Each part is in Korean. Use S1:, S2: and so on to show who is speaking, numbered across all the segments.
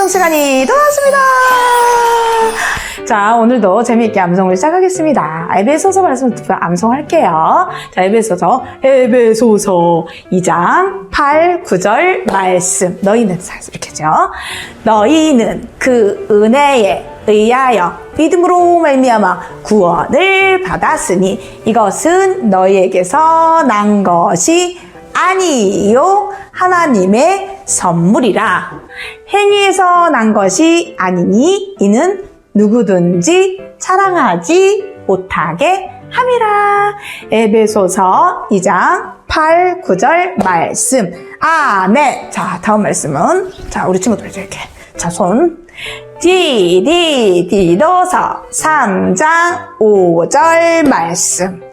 S1: 암송 시간이 돌아왔습니다. 자, 오늘도 재미있게 암송을 시작하겠습니다. 에베소서 말씀 암송할게요. 자, 에베소서 2장 8, 9절 말씀. 너희는 이렇게 하죠. 너희는 그 은혜에 의하여 믿음으로 말미암아 구원을 받았으니 이것은 너희에게서 난 것이 아니요 하나님의 선물이라. 행위에서 난 것이 아니니 이는 누구든지 자랑하지 못하게 함이라. 에베소서 2장 8, 9절 말씀. 아멘. 자, 다음 말씀은, 자, 우리 친구들 이렇게. 자, 손. 디도서 3장 5절 말씀.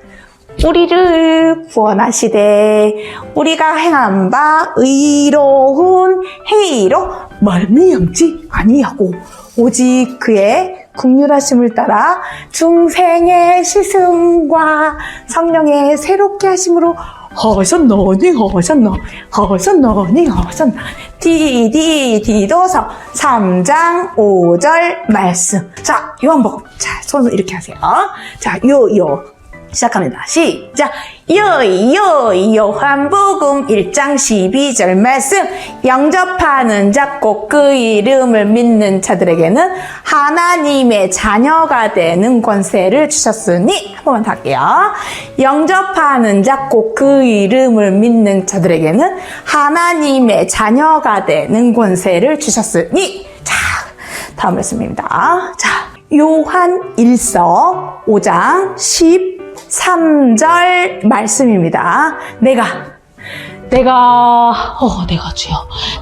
S1: 우리를 구원하시되 우리가 행한 바 의로운 행위로 말미암지 아니하고 오직 그의 긍휼하심을 따라 중생의 시승과 성령의 새롭게 하심으로 하셨나니. 디도서 3장 5절 말씀. 자, 요한복음. 자, 손을 이렇게 하세요. 자, 시작합니다. 시작. 요한복음 1장 12절 말씀. 영접하는 자 곧 그 이름을 믿는 자들에게는 하나님의 자녀가 되는 권세를 주셨으니. 한 번만 더 할게요. 영접하는 자 곧 그 이름을 믿는 자들에게는 하나님의 자녀가 되는 권세를 주셨으니. 자, 다음 말씀입니다. 자, 요한 1서 5장 13절 말씀입니다. 내가 주여.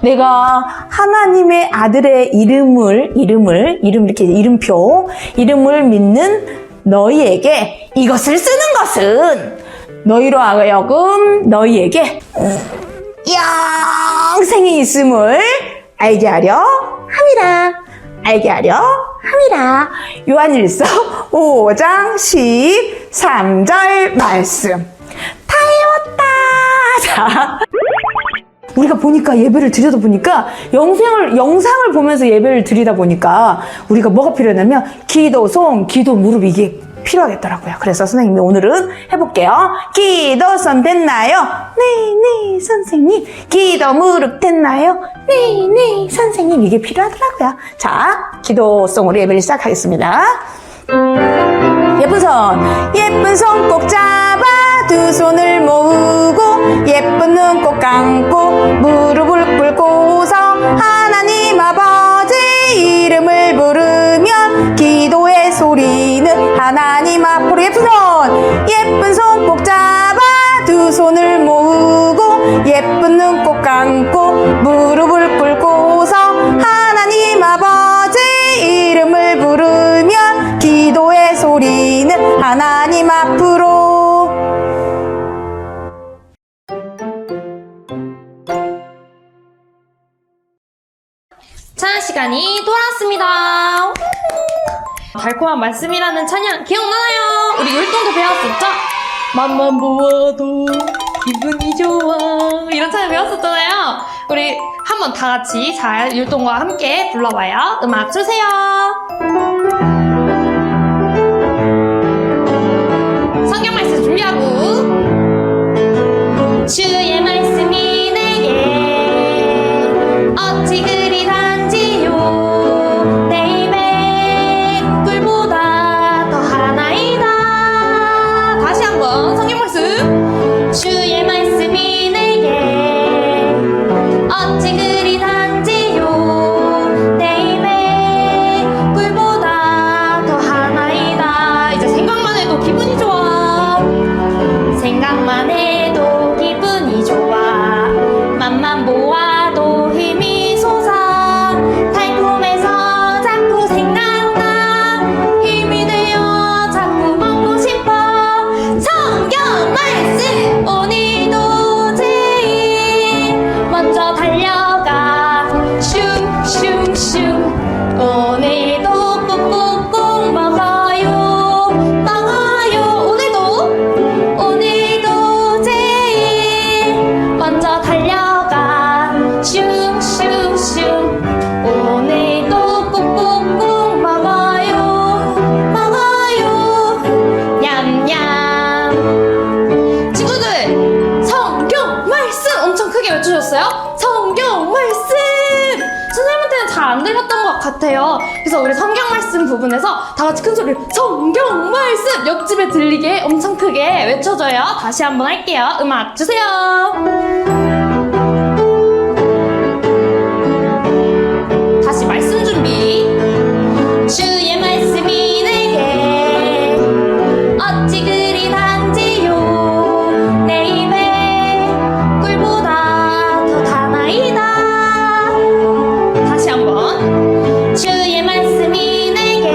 S1: 내가 하나님의 아들의 이름을 믿는 너희에게 이것을 쓰는 것은 너희로 하여금 너희에게 영생이 있음을 알게 하려 함이라. 요한일서 5장 13절 말씀. 다 외웠다. 자, 우리가 보니까 예배를 드려다 보니까 영상을 보면서 예배를 드리다 보니까 우리가 뭐가 필요하냐면 기도, 손, 기도, 무릎 이게 필요하겠더라고요. 그래서 선생님이 오늘은 해볼게요. 기도, 손 됐나요? 네, 선생님. 기도, 무릎 됐나요? 네, 선생님. 이게 필요하더라고요. 자, 기도송으로 예배를 시작하겠습니다. 예쁜 손 꼭 잡아 두 손을 모으고 예쁜 눈 꼭 감고 무릎을 꿇고서 하나님 아버지 이름을 부르면 기도의 소리는 하나님 앞으로. 예쁜 손 꼭 잡아 두 손을 모으고 예쁜 눈 꼭 감고 무릎을 꿇고서 하나님 아버지 이름을 부르면 기도의 소리는 하나님 앞으로.
S2: 찬양 시간이 돌아왔습니다. 달콤한 말씀이라는 찬양 기억나나요? 우리 율동도 배웠었죠? 맛만 보아도 기분이 좋아 이런 찬양 배웠었잖아요. 우리 한번 다 같이 잘 율동과 함께 불러봐요. 음악 주세요. 성경 말씀 준비하고. 주의 말씀이 내게 어찌 그리 단지요 내 입에 꿀보다 더하나이다. 다시 한번 성경 말씀. 주의 말씀이 내게 어찌 그리 단지요 내 입에 같아요. 그래서 우리 성경 말씀 부분에서 다 같이 큰 소리로 성경 말씀 옆집에 들리게 엄청 크게 외쳐줘요. 다시 한번 할게요. 음악 주세요. 다시 말씀 준비. 주의 말씀이 내게 어찌 그리 단지요 내 입에 꿀보다 더 다나이다. 다시 한번. 주의 말씀이 내게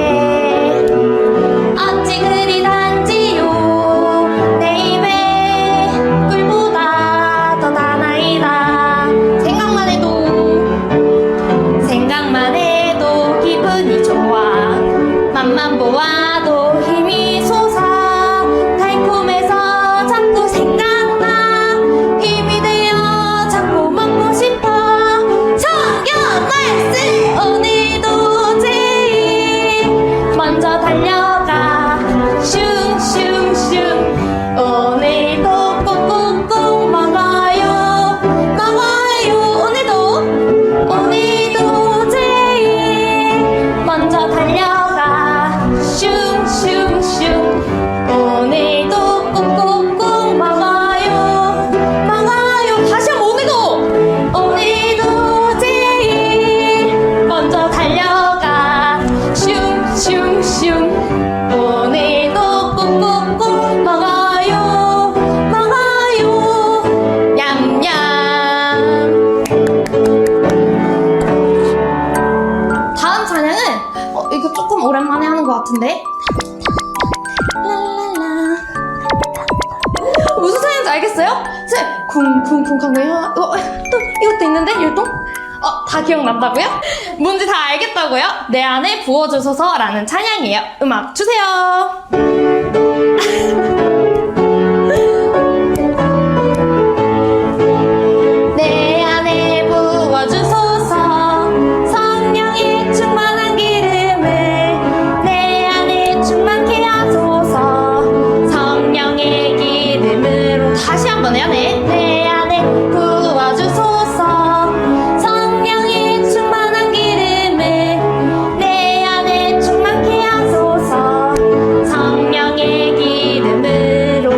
S2: 어찌 그리 단지요 내 입에 꿀보다 더 다나이다. 생각만 해도 기분이 좋아. 맛만 보아도 힘이 솟아. 달콤해서 자꾸 생각나. 힘이 되어 자꾸 먹고 싶어. 성경 말씀 오늘도 제일 먼저 달려가. 슝슝슝 오늘도 꼭꼭꼭 먹어요. 오늘도 제일 먼저 달려가. 슝슝슝 오늘도 꼭꼭꼭 먹어요. 다시 한번. 오늘도 제일 먼저 달려가. 슝슝슝 오늘도 꼭꼭꼭 먹어요. 냠냠. 다음 찬양은 이거 조금 오랜만에 하는 것 같은데. 랄랄라. 무슨 찬양인지 알겠어요? 쿵쿵쿵 강매야. 또 이것도 있는데 율동? 다 기억난다고요? 뭔지 다 알겠다고요? 내 안에 부어주소서라는 찬양이에요. 음악 주세요. 내 안에 부어주소서. 성령의 충만한 기름을 내 안에 충만케 하소서. 성령의 기름으로. 다시 한번 해야 돼. 내 안에 부어주소서. 성령의 충만한 기름을 내 안에 충만케 하소서. 성령의 기름으로.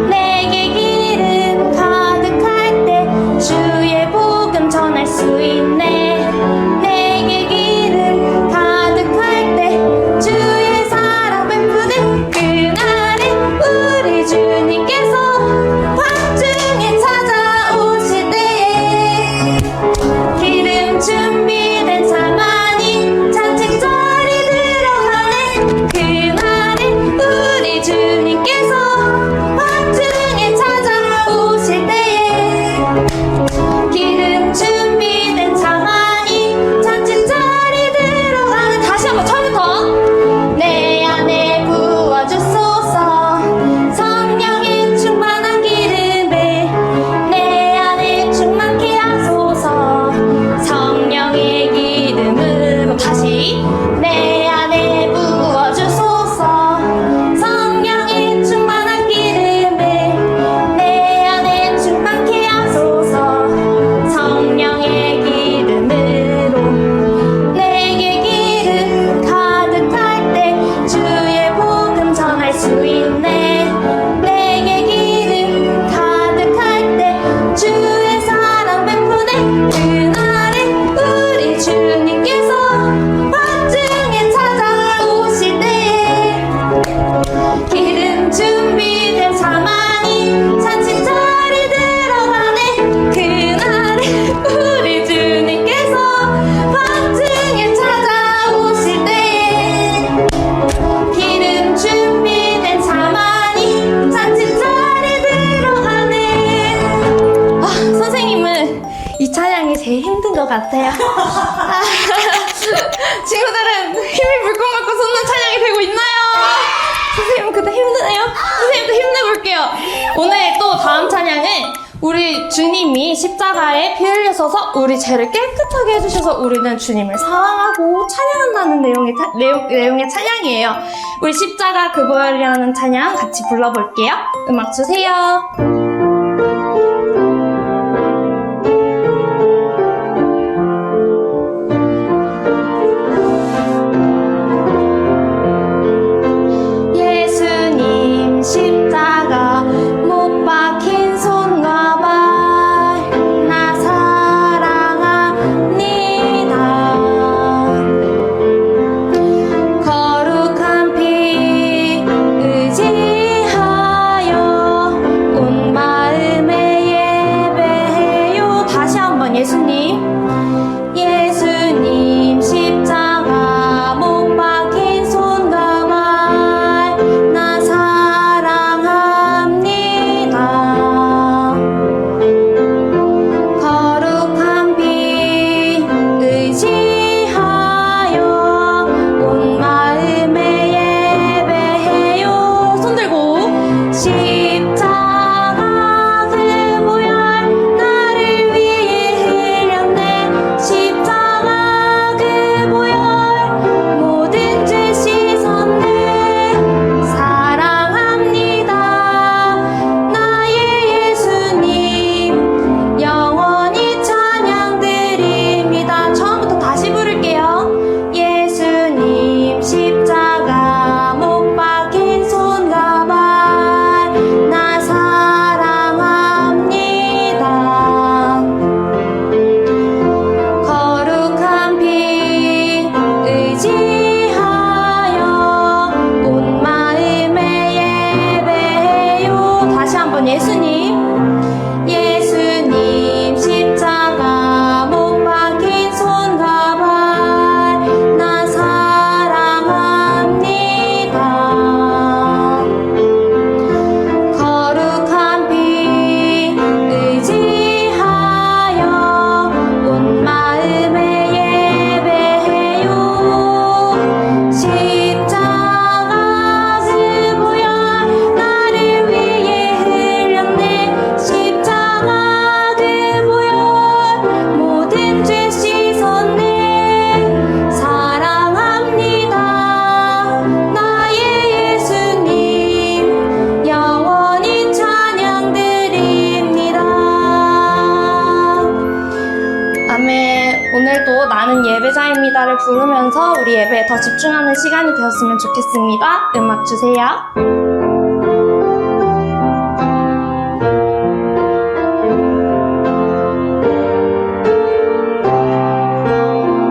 S2: 내게 기름 가득할 때 주의 복음 전할 수 있네. 내게 기름 가득할 때 주의 사랑 베푸는 그날에 우리 주님께서 밤중에 찾아오실 때에 기름 준비된 자만이 잔치절이 들어가네. 그날에 우리 주님께서 밤중에 찾아오실 때에 기름 준비된 자만이 잔치절이 들어가네. 다시 한번 처음부터. 내 안에 부어주소서. 성령의 충만한 기름을 내 안에 충만케 하소서. 성령의 기름으로. 다시. 내 안에 부어주소서. 성령의 충만한 기름을 내 안에 충만케 하소서. 성령의 기름으로. 내게 기름 가득할 때 주의 복음 전할 수 있네. 내게 기름 가득할 때 주의 사랑 베푸네. 그날에 우리 주님께서 밤중에 찾아오실 때에 기름 준비된 자만이 잔치절이 들어가네. 그날에 우리 주님께서 밤중에 찾아오실 때에 기름 준비된 자만이 잔치절이 들어가네. 선생님은 이 찬양이 제일 힘든 것 같아요. 친구들은 힘이 불끈불끈 솟는 찬양이 되고 있나요? 선생님은 그때 힘드네요? 선생님도 힘내볼게요. 오늘 또 다음 찬양은 우리 주님이 십자가에 피 흘리셔서 우리 죄를 깨끗하게 해주셔서 우리는 주님을 사랑하고 찬양한다는 내용의 찬양이에요. 우리 십자가 그벌이라는 찬양 같이 불러볼게요. 음악 주세요. 우리 예배에 더 집중하는 시간이 되었으면 좋겠습니다. 음악 주세요.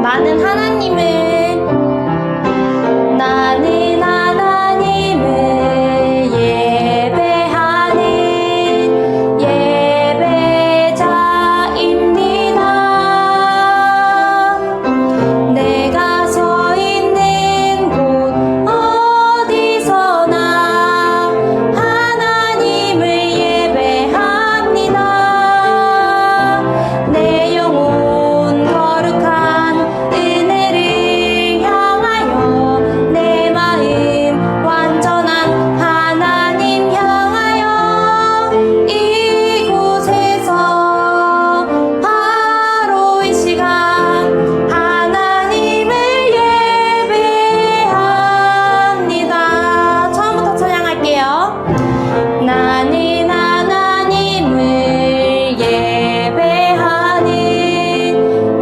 S2: 나는 하나님을 예배하는 예배자입니다. 내가 서 있는 곳 어디서나 하나님을 예배합니다. 내 영혼 거룩한 은혜를 향하여 내 마음 완전한 하나님 향하여 이곳에서 바로 이 시간 하나님을 예배합니다. 처음부터 찬양할게요. 나는 하나님을 예배하는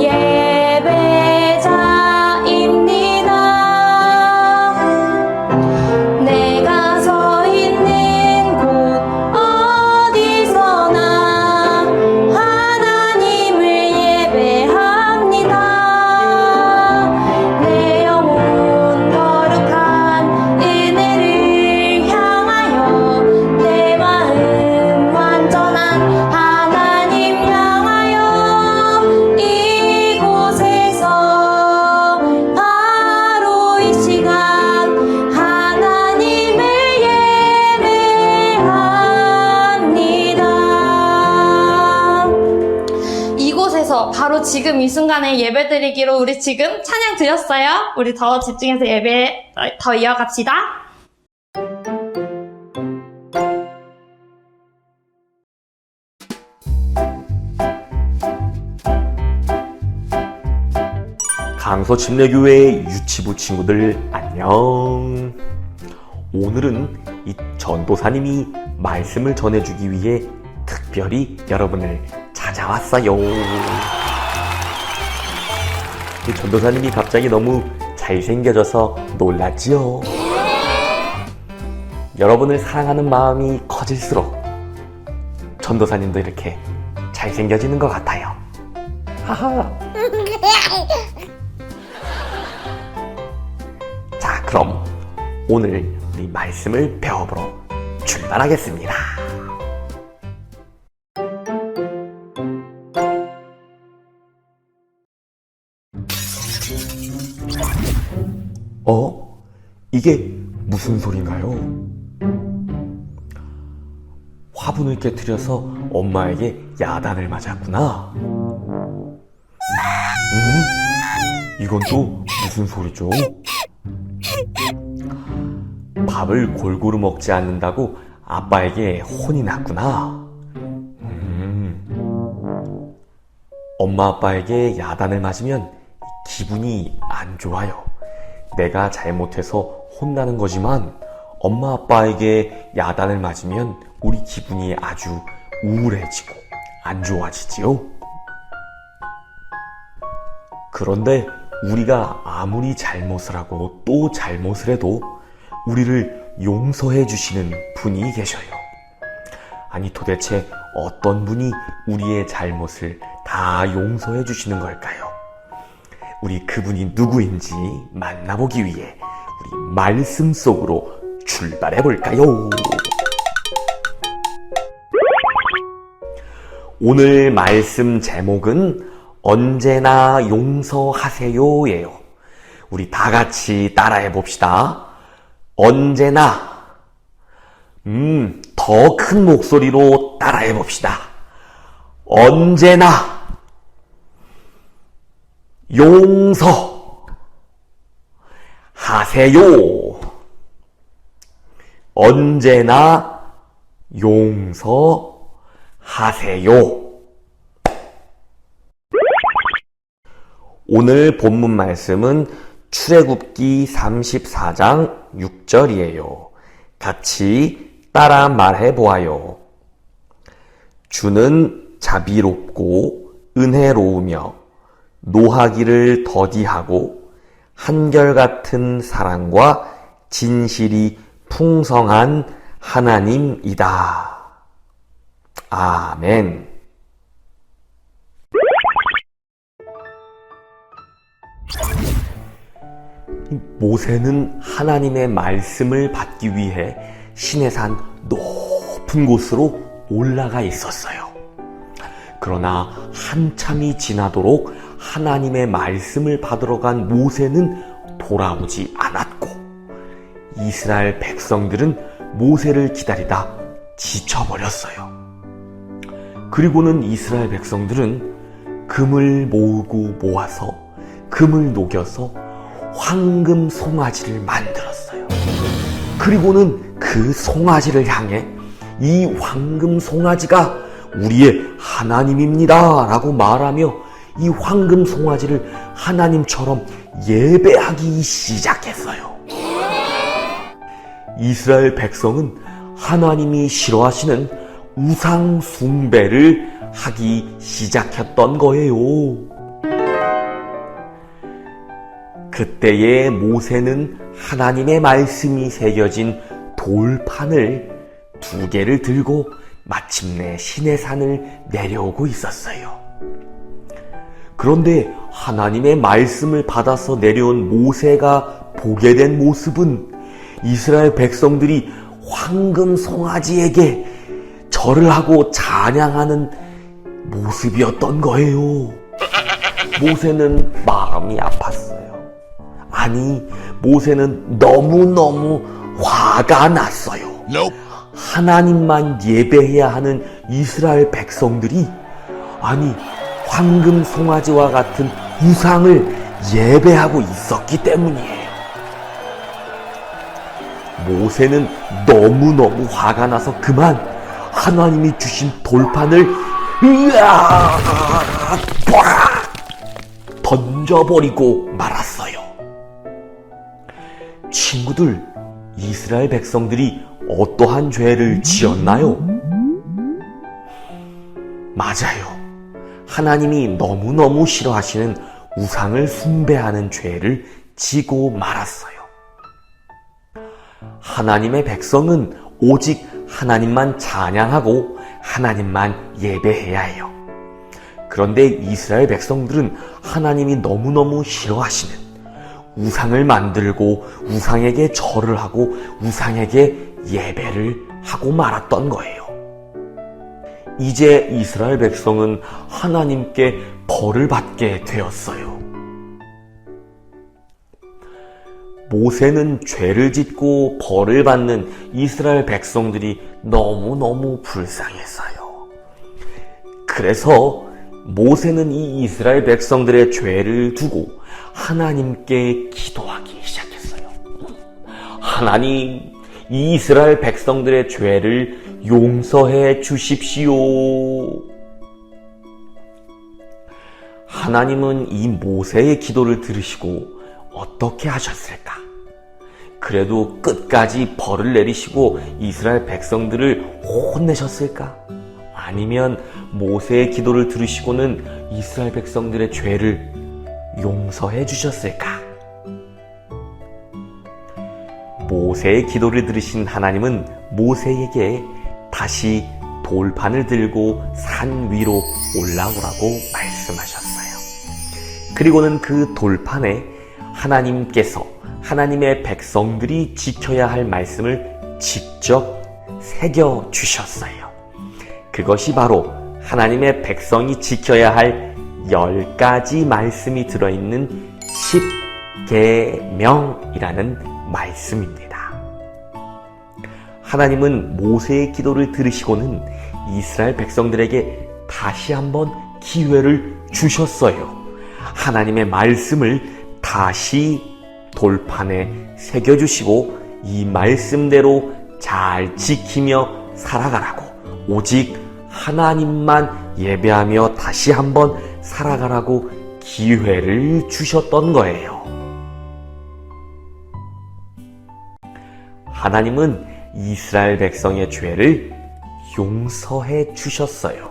S2: 예배자입니다. 내가 서 있는 곳 어디서나 하나님을 예배합니다. 내 영혼 거룩한 은혜를 향하여 내 마음 완전한 하나님 향하여 이곳에서 바로 이 시간 하나님을 예배합니다. 이곳에서 바로 지금 이 순간에 예배드리기로 우리 지금 찬양 드렸어요. 우리 더 집중해서 예배 더 이어갑시다.
S3: 강서침례교회 유치부 친구들 안녕. 오늘은 이 전도사님이 말씀을 전해주기 위해 특별히 여러분을 찾아왔어요. 이 전도사님이 갑자기 너무 잘생겨져서 놀랐지요. 여러분을 사랑하는 마음이 커질수록 전도사님도 이렇게 잘생겨지는 것 같아요. 하하. 자, 그럼 오늘 우리 말씀을 배워보러 출발하겠습니다. 이게 무슨 소린가요? 화분을 깨트려서 엄마에게 야단을 맞았구나. 이건 또 무슨 소리죠? 밥을 골고루 먹지 않는다고 아빠에게 혼이 났구나. 엄마 아빠에게 야단을 맞으면 기분이 안 좋아요. 내가 잘못해서 혼나는 거지만 엄마 아빠에게 야단을 맞으면 우리 기분이 아주 우울해지고 안 좋아지지요. 그런데 우리가 아무리 잘못을 하고 또 잘못을 해도 우리를 용서해 주시는 분이 계셔요. 아니, 도대체 어떤 분이 우리의 잘못을 다 용서해 주시는 걸까요? 우리 그분이 누구인지 만나보기 위해 우리 말씀 속으로 출발해 볼까요? 오늘 말씀 제목은 언제나 용서하세요예요. 우리 다 같이 따라해 봅시다. 언제나. 더 큰 목소리로 따라해 봅시다. 언제나 용서하세요. 언제나 용서하세요. 오늘 본문 말씀은 출애굽기 34장 6절이에요. 같이 따라 말해 보아요. 주는 자비롭고 은혜로우며 노하기를 더디하고 한결같은 사랑과 진실이 풍성한 하나님이다. 아멘. 모세는 하나님의 말씀을 받기 위해 시내산 높은 곳으로 올라가 있었어요. 그러나 한참이 지나도록 하나님의 말씀을 받으러 간 모세는 돌아오지 않았고, 이스라엘 백성들은 모세를 기다리다 지쳐버렸어요. 그리고는 이스라엘 백성들은 금을 모으고 모아서 금을 녹여서 황금 송아지를 만들었어요. 그리고는 그 송아지를 향해 이 황금 송아지가 우리의 하나님입니다 라고 말하며 이 황금 송아지를 하나님처럼 예배하기 시작했어요. 이스라엘 백성은 하나님이 싫어하시는 우상 숭배를 하기 시작했던 거예요. 그때에 모세는 하나님의 말씀이 새겨진 돌판을 2개를 들고 마침내 시내산을 내려오고 있었어요. 그런데 하나님의 말씀을 받아서 내려온 모세가 보게 된 모습은 이스라엘 백성들이 황금 송아지에게 절을 하고 찬양하는 모습이었던 거예요. 모세는 마음이 아팠어요. 아니, 모세는 너무너무 화가 났어요. 하나님만 예배해야 하는 이스라엘 백성들이 아니 황금 송아지와 같은 우상을 예배하고 있었기 때문이에요. 모세는 너무너무 화가 나서 그만 하나님이 주신 돌판을 던져버리고 말았어요. 친구들, 이스라엘 백성들이 어떠한 죄를 지었나요? 맞아요. 하나님이 너무너무 싫어하시는 우상을 숭배하는 죄를 지고 말았어요. 하나님의 백성은 오직 하나님만 찬양하고 하나님만 예배해야 해요. 그런데 이스라엘 백성들은 하나님이 너무너무 싫어하시는 우상을 만들고 우상에게 절을 하고 우상에게 예배를 하고 말았던 거예요. 이제 이스라엘 백성은 하나님께 벌을 받게 되었어요. 모세는 죄를 짓고 벌을 받는 이스라엘 백성들이 너무너무 불쌍했어요. 그래서 모세는 이 이스라엘 백성들의 죄를 두고 하나님께 기도하기 시작했어요. 하나님, 이 이스라엘 백성들의 죄를 용서해 주십시오. 하나님은 이 모세의 기도를 들으시고 어떻게 하셨을까? 그래도 끝까지 벌을 내리시고 이스라엘 백성들을 혼내셨을까? 아니면 모세의 기도를 들으시고는 이스라엘 백성들의 죄를 용서해 주셨을까? 모세의 기도를 들으신 하나님은 모세에게 다시 돌판을 들고 산 위로 올라오라고 말씀하셨어요. 그리고는 그 돌판에 하나님께서 하나님의 백성들이 지켜야 할 말씀을 직접 새겨 주셨어요. 그것이 바로 하나님의 백성이 지켜야 할 10가지 말씀이 들어있는 10계명이라는 말씀입니다. 하나님은 모세의 기도를 들으시고는 이스라엘 백성들에게 다시 한번 기회를 주셨어요. 하나님의 말씀을 다시 돌판에 새겨주시고 이 말씀대로 잘 지키며 살아가라고, 오직 하나님만 예배하며 다시 한번 살아가라고 기회를 주셨던 거예요. 하나님은 이스라엘 백성의 죄를 용서해 주셨어요.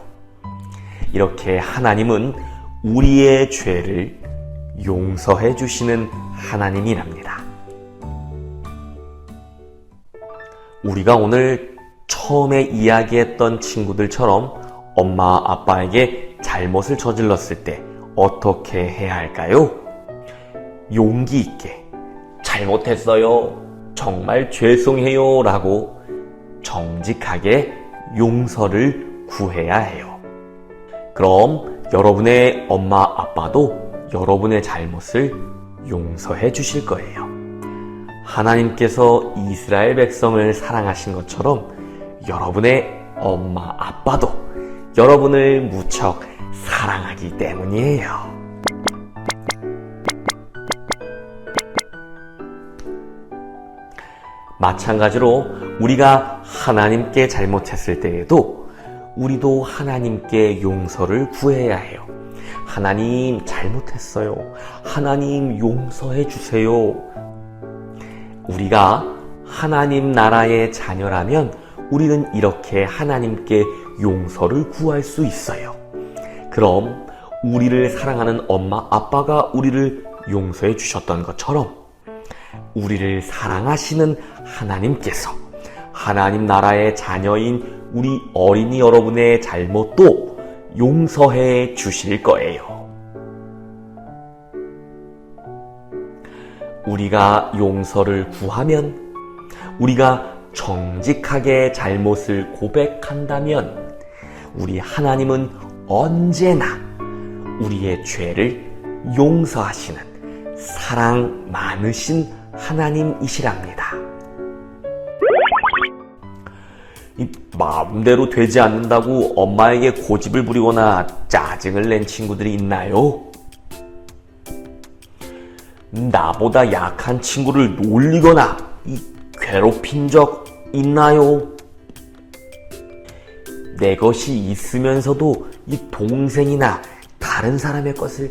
S3: 이렇게 하나님은 우리의 죄를 용서해 주시는 하나님이랍니다. 우리가 오늘 처음에 이야기했던 친구들처럼 엄마 아빠에게 잘못을 저질렀을 때 어떻게 해야 할까요? 용기 있게 잘못했어요. 정말 죄송해요 라고 정직하게 용서를 구해야 해요. 그럼 여러분의 엄마 아빠도 여러분의 잘못을 용서해 주실 거예요. 하나님께서 이스라엘 백성을 사랑하신 것처럼 여러분의 엄마 아빠도 여러분을 무척 사랑하기 때문이에요. 마찬가지로 우리가 하나님께 잘못했을 때에도 우리도 하나님께 용서를 구해야 해요. 하나님 잘못했어요. 하나님 용서해 주세요. 우리가 하나님 나라의 자녀라면 우리는 이렇게 하나님께 용서를 구할 수 있어요. 그럼 우리를 사랑하는 엄마 아빠가 우리를 용서해 주셨던 것처럼 우리를 사랑하시는 하나님께서 하나님 나라의 자녀인 우리 어린이 여러분의 잘못도 용서해 주실 거예요. 우리가 용서를 구하면, 우리가 정직하게 잘못을 고백한다면 우리 하나님은 언제나 우리의 죄를 용서하시는 사랑 많으신 하나님이시랍니다. 마음대로 되지 않는다고 엄마에게 고집을 부리거나 짜증을 낸 친구들이 있나요? 나보다 약한 친구를 놀리거나 괴롭힌 적 있나요? 내 것이 있으면서도 이 동생이나 다른 사람의 것을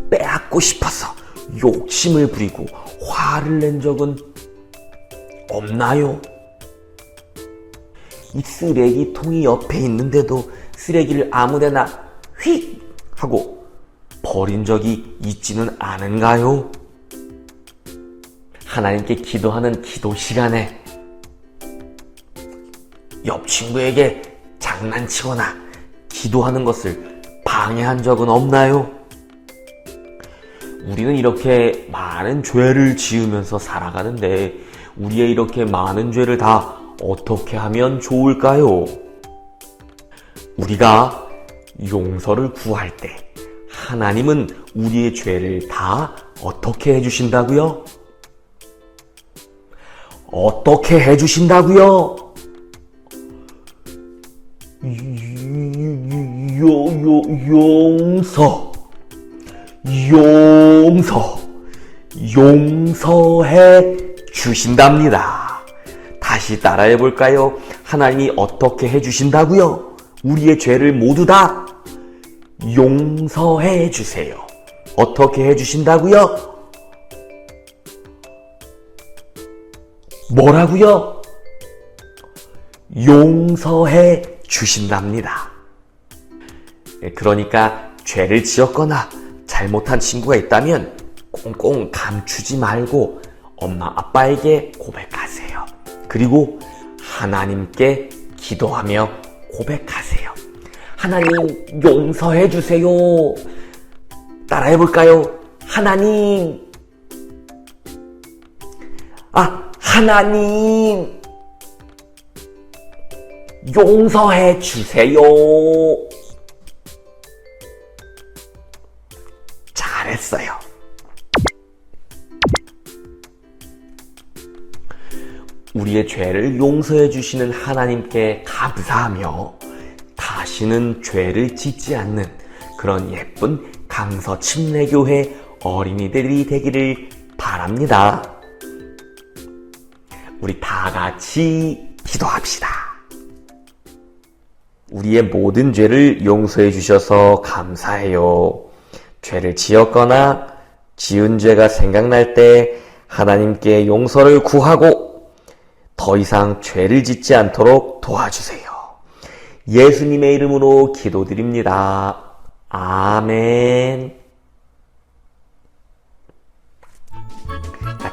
S3: 빼앗고 싶어서 욕심을 부리고 화를 낸 적은 없나요? 이 쓰레기통이 옆에 있는데도 쓰레기를 아무데나 휙 하고 버린 적이 있지는 않은가요? 하나님께 기도하는 기도 시간에 옆 친구에게 장난치거나 기도하는 것을 방해한 적은 없나요? 우리는 이렇게 많은 죄를 지으면서 살아가는데 우리의 이렇게 많은 죄를 다 어떻게 하면 좋을까요? 우리가 용서를 구할 때 하나님은 우리의 죄를 다 어떻게 해주신다고요? 어떻게 해주신다고요? 용서해 주신답니다. 다시 따라해 볼까요? 하나님이 어떻게 해주신다고요? 우리의 죄를 모두 다 용서해 주세요. 어떻게 해주신다고요? 뭐라고요? 용서해 주신답니다. 그러니까 죄를 지었거나 잘못한 친구가 있다면 꽁꽁 감추지 말고 엄마 아빠에게 고백하세요. 그리고 하나님께 기도하며 고백하세요. 하나님 용서해 주세요. 따라해 볼까요? 하나님 용서해 주세요. 잘했어요. 우리의 죄를 용서해 주시는 하나님께 감사하며 다시는 죄를 짓지 않는 그런 예쁜 강서 침례교회 어린이들이 되기를 바랍니다. 우리 다 같이 기도합시다. 우리의 모든 죄를 용서해 주셔서 감사해요. 죄를 지었거나 지은 죄가 생각날 때 하나님께 용서를 구하고 더 이상 죄를 짓지 않도록 도와주세요. 예수님의 이름으로 기도드립니다. 아멘.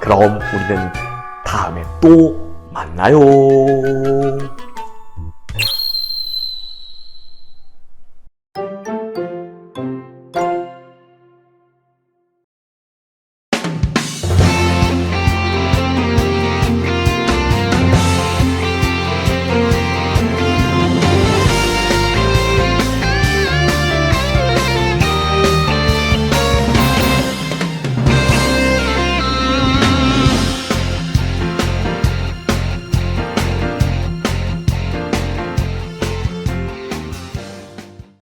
S3: 그럼 우리는 다음에 또 만나요.